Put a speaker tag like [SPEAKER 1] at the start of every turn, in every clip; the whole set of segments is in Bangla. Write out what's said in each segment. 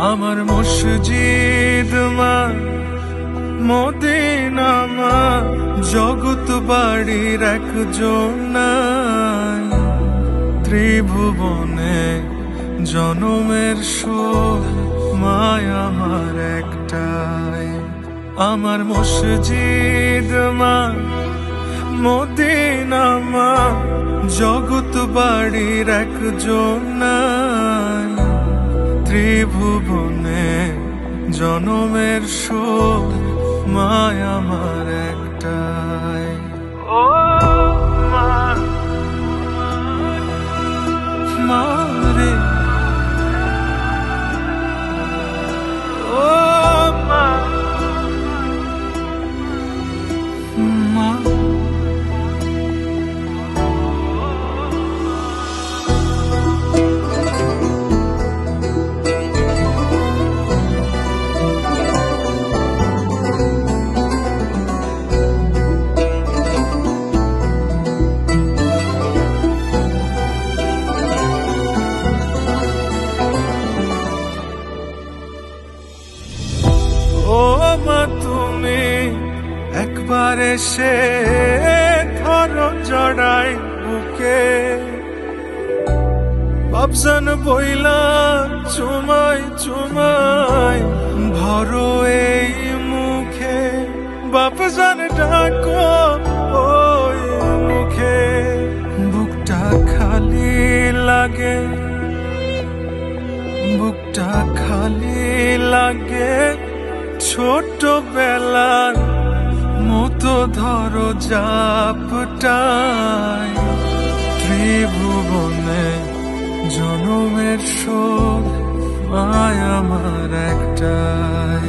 [SPEAKER 1] আমার মসজিদ মা, মদিনা মা, জগৎ বাড়ির একজন নাই। ত্রিভুবনে জনমের শোক মায় আমার একটাই। আমার মসজিদ মা, মদিনা মা, জগৎ বাড়ির একজন নাই। ত্রিভুবনে জনমের শোক মায় আমার একটাই। ও মা, মা রে, ও মা, মা। ও মা, তুমি একবার এসে ধরো জড়াই বুকে, বাপজান বইলা চুমাই চুমাই ভরো এই মুখে। বাপজান ডাকো ওই মুখে, বুকটা খালি লাগে, বুকটা খালি লাগে। ছোটবেলার মতো ধরো জাপটাই। ত্রিভুবনে জনমের শোক মায় আমার একটাই।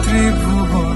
[SPEAKER 1] ত্রিভুবন